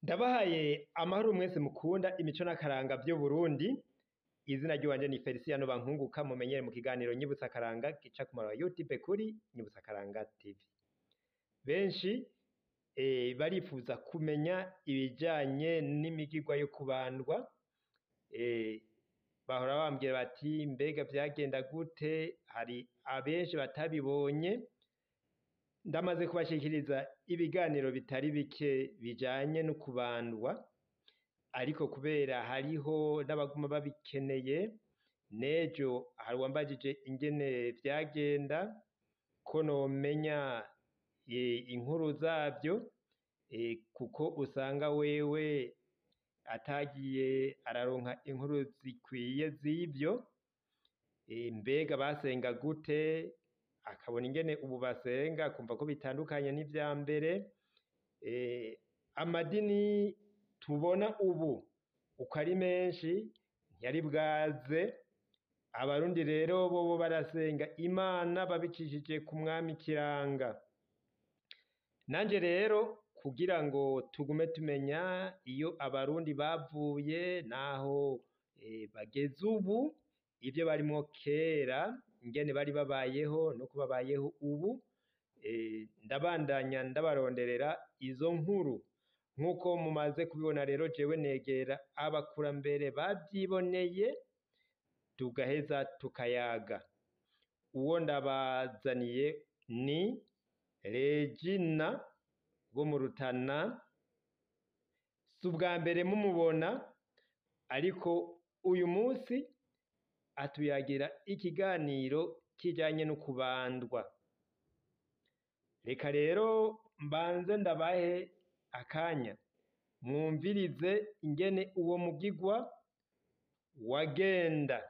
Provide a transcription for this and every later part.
Ndabahaye amahoro mwese mukunda imico n'akaranga vy'Uburundi. Izina ry'iwanje ni Feliciano Bankunguka, mumenyere mu kiganiro Nyibutsa Akaranga gica ku murongo wa YouTube kuri Nyibutsa Akaranga TV. Benshi barifuza kumenya ibijanye n'imigirwa yo kubandwa. Bahora bambwira bati mbega vyagenda gute, hari abenshi batabibonye. Ndamaze kubashikiriza ibiganiro bitari bike bijanye no kubandwa, ariko kubera hariho n'abaguma babikeneye, nejo hari uwambajije ingene vyagenda ko nomenya inkuru zavyo, kuko usanga wewe atagiye araronka inkuru zikwiye z'ivyo. Mbega basenga gute, akabona ingene ubu basenga kumva ko bitandukanye n'ivya mbere. Amadini tubona ubu uko ari menshi ntiyari bwaze. Abarundi rero bobo barasenga Imana babicishije ku mwami Kiranga. Nanje rero kugira ngo tugume tumenya iyo abarundi bavuye naho bageze ubu, ivyo barimwo kera, ingene bari babayeho no kubabayeho ubu, ndabandanya ndabaronderera izo nkuru. Nk'uko mumaze kubibona rero, jewe negera abakurambere bavyiboneye, tugaheza tukayaga. Uwo ndabazaniye ni Regina wo mu Rutana. Si ubwa mbere mumubona, ariko uyu munsi atuyagira ikiganiro kijanye no kubandwa. Reka rero mbanze ndabahe akanya mwumvirize ingene uwo mugirwa wagenda.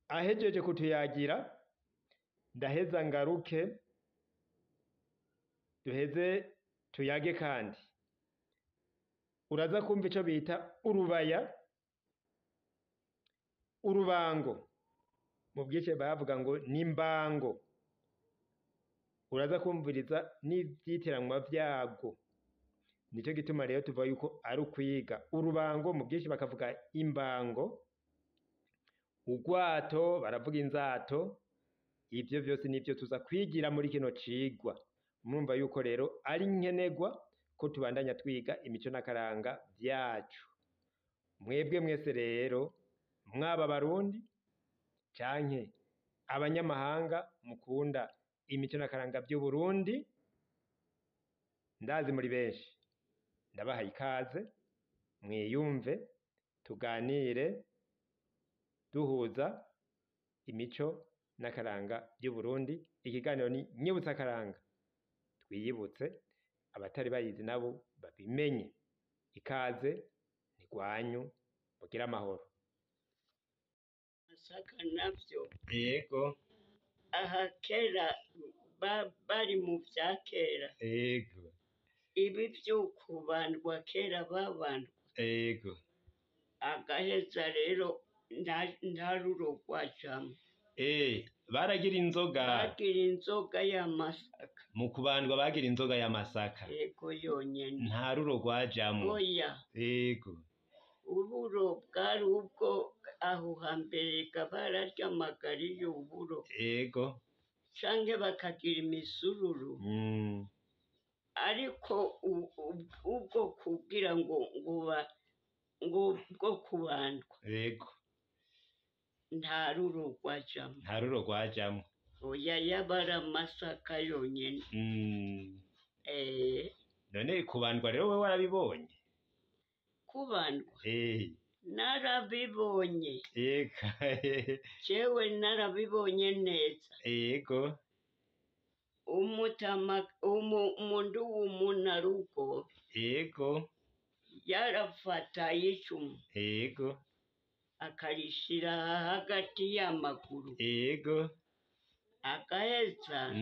Ahejeje kutuyagira, ndaheza ngaruke duheze tuyage kandi. Uraza kumva ico bita urubaya, urubango mu bwice bavuga ngo n'imbango. Uraza kumviriza n'ivyitiranwa vyago. Nico gituma rero tuvuga yuko ari ukwiga. Urubango mu bwice bakavuga imbango, urwato baravuga inzato. Ivyo vyose nivyo tuza kwigira muri kino cigwa. Murumva yuko rero ari nkenerwa ko tubandanya twiga imico n'akaranga vyacu. Mwebwe mwese rero, mwaba Abarundi canke abanyamahanga mukunda imico n'akaranga vy'Uburundi, ndazi muri benshi, ndabahaye ikaze, mwiyumve, tuganire, duhuza imico n'akaranga vy'Uburundi. Ikiganiro ni Nyibutsa Akaranga, twiyibutse, abatari bayizi nabo babimenye. Ikaze ni gwanyu, mugire amahoro. Masaka navyo Yego. aha kera bari mu vya kera. Yego. Ibi vy'ukubandwa kera babandwa. Yego. Agaheza rero nta ruro rwajamwo. Baragira inzoga. Bagira inzoga y'amasaka. Mu kubandwa bagira inzoga y'amasaka. Yego yonyene. Nta ruro rwajamwo. Oya. Yego. Ururo bwari ubwo aho hambere bararya amagari y'uburo. Yego. Canke bakagira imisururu. Ariko ubwo kugira ngo bwo kubandwa. Yego. Nta ruro rwajamwo. Nta ruro rwajamwo. Oya, yabara amasaka yonyene. None kubandwa rero we warabibonye? Kubandwa? Narabibonye. Yego. Jewe narabibonye neza. Yego. Umuntu w'umunarugo. Yego. Yarafata icumu. Yego. Akarishira hagati y'amaguru. Yego. Agaheza.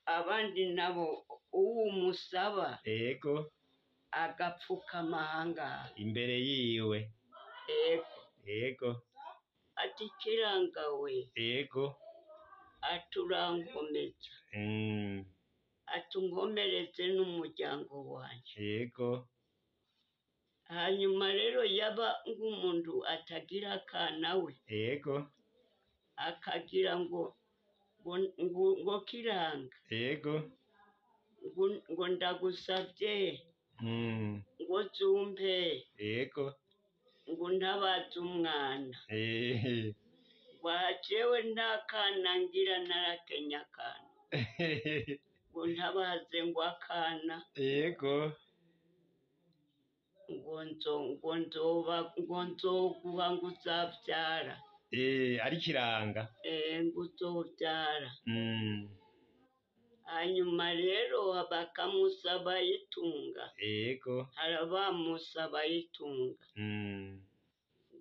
Abandi nabo uwumusaba. Yego. Agapfukama ahangaha imbere yiwe. Yego. Yego. Ati Kiranga we. Yego. Aturankomeza. ati unkomereze n'umuryango wanje. yego, Hanyuma rero yaba nk'umuntu atagira akana we yego, akagira ngo kiranga yego, ngo ndagusabye mm, ngo zumpe yego, ngo ntabaze umwana wajewe nta kana ngira narakenya akana ngo ntabaze ngo akana yego, ngo nzoguha ngo uzabyara ari kiranga, ngo uzobyara. mm, Hanyuma rero bakamusaba itunga, yego, hari abamusaba itunga mm,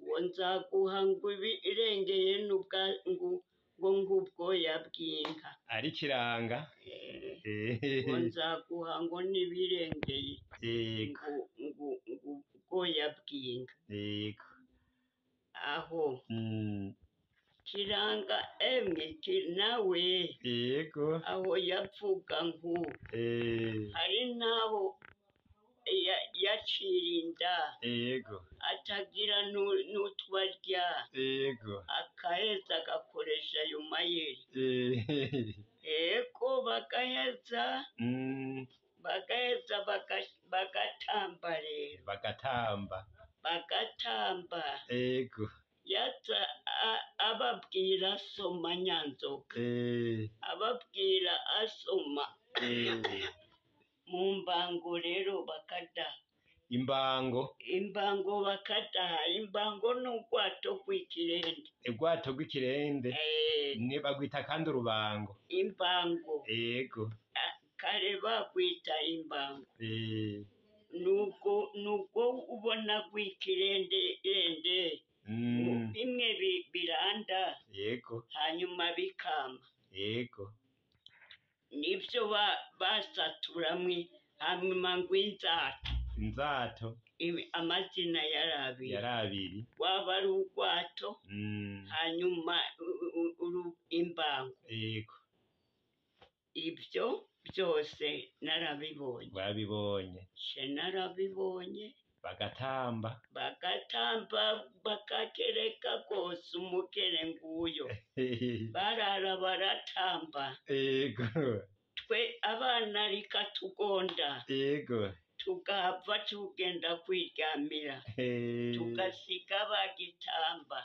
ngo nzaguha ngo ibirengeye ngo nk'ubwoya bw'inka, ari kiranga, ngo nzaguha ngo n'ibirengeye yego, ngo ubwoya bw'inka. yego, Aho mm, kiranga emwe nawe yego, aho yavuga ngo hari n'aho yacira inda yego, atagira n'utwarya yego, akaheza agakoresha ayo mayeri eko bagaheza mm, bagatamba rero bagatamba, yego, yaza ababwira asoma nyanzoka, ababwira asoma mu mbango rero bakadaha imbango bakadaha. Imbango ni urwato rw'ikirende, urwato rw'ikirende, ni bagwita kandi urubango, imbango yego, kare bagwita imbango. Nubwo ubona rw'ikirende bimwe biranda yego, hanyuma bikama, yego, nibyo basaturamwe. Hanyuma ngo inzato amazina yari abiri, waba ari urwato hanyuma imbango. yego, Ibyo byose narabibonye, babibonye, narabibonye. bagatamba, bakakereka rwose umukere nguyo, barara baratamba, yego, twe abana rikatugonda, yego, tugapfa tugenda kwiryamira, tugasiga bagitamba,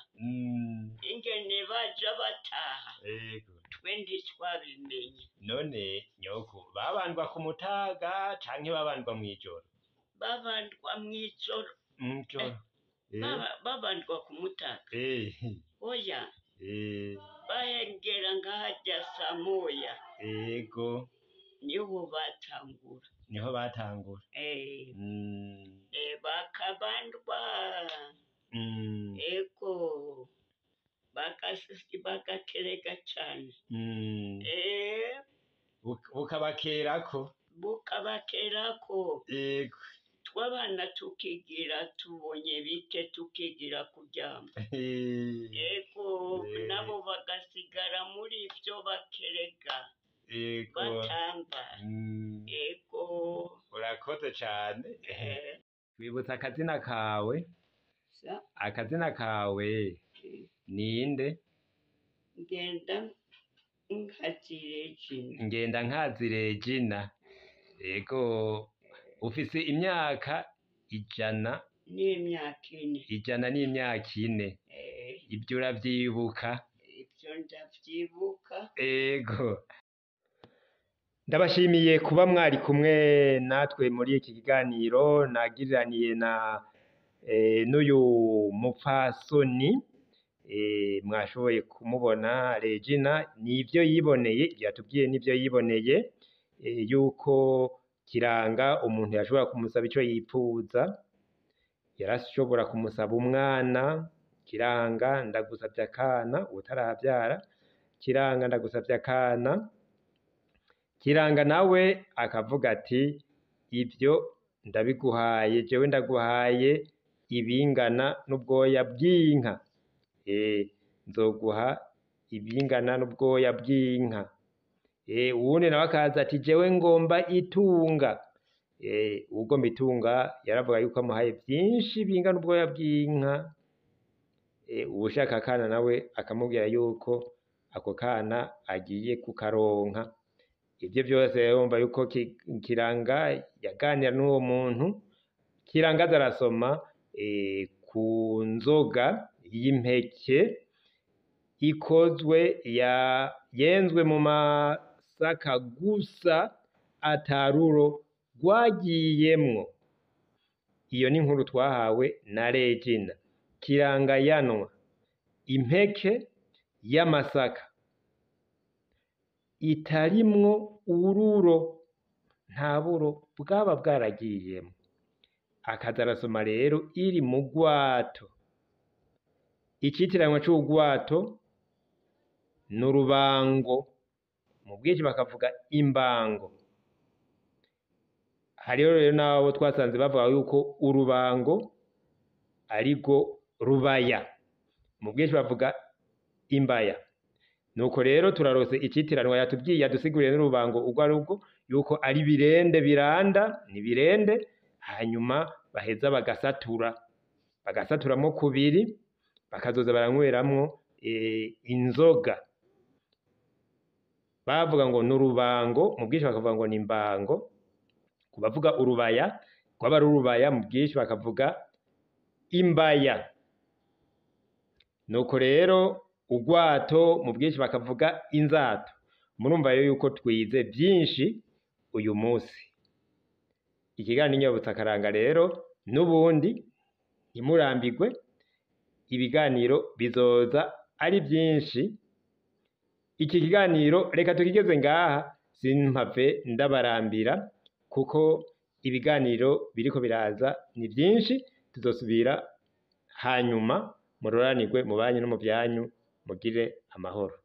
ingene baja bataha, yego, twe ntitwabimenye. none nyoko babandwa ku mutaga canke babandwa mw'ijoro? Babandwa mw'ijoro, babandwa ku mutaga, oya, bahengera nkahajya saa moya, yego, niho batangura, bakabandwa, eko bagakereka cane, bukabakerako, yego, twabana tukigira tubonye bike tukigira kuryama, eko nabo bagasigara muri ibyo bakereka, batamba, eko. urakoze cane. Twibutsa akazina kawe ninde? Ngenda nkazi Regina. Yego, ufise imyaka 100 n'imyaka 4. Ibyo uravyibuka? Ibyo ndavyibuka. Yego, ndabashimiye kuba mwari kumwe natwe muri iki kiganiro nagiriraniye n'uyu mupfasoni, mwashoboye kumubona Regina, nivyo yiboneye, yatubwiye nivyo yiboneye, yuko kiranga umuntu yashobora kumusaba ico yipfuza, yarashobora kumusaba umwana, kiranga ndagusavye akana, utaravyara, kiranga ndagusavye akana, kiranga nawe akavuga ati ibyo ndabiguhaye, jewe ndaguhaye ibingana n'ubwoya bw'inka, nzoguha ibingana n'ubwoya bw'inka, uwundi nawe akaza ati jewe ngomba itunga. Ugomba itunga yaravuga yuko amuhaye vyinshi bingana ubwoya bw'inka. Uwushaka akana nawe akamubwira yuko ako kana agiye kukaronka. Ivyo vyose yumva yuko Kiranga yaganira n'uwo muntu. Kiranga aza arasoma ku nzoga y'impeke ikozwe yenzwe mu masaka gusa ataruro rwagiyemwo. Iyo ni inkuru twahawe na Regina. Kiranga yanwa impeke y'amasaka itarimwo ururo, nta buro bwaba bwaragiyemwo. Akaza arasoma rero iri mu rwato. Icitiranwa c'urwato ni urubango, mu bwinshi bakavuga imbango. Hariho rero nabo twasanze bavuga yuko urubango ariko rubaya, mu bwinshi bavuga imbaya. Nuko rero turarose icitiranwa yatubwiye yadusiguriye n'urubango urwo ari rwo, yuko ari birende biranda, ni birende, hanyuma baheza bagasaturamwo kubiri, bakazoza baranyweramwo inzoga. Bavuga ngo n'urubango, mu bwinshi bakavuga ngo n'imbango. Kubavuga urubaya, kwaba ari urubaya, mu bwinshi bakavuga imbaya. Nuko rero urwato, mu bwinshi bakavuga inzato. Murumva rero yuko twize vyinshi uyu munsi. Ikiganiro Nyibutsakaranga rero n'ubundi ntimurambirwe, ibiganiro bizoza ari vyinshi. Iki kiganiro reka tukigeze ngaha, simpave ndabarambira kuko ibiganiro biriko biraza ni vyinshi. Tuzosubira hanyuma. Muroranirwe mu banyu no mu vyanyu, mugire amahoro.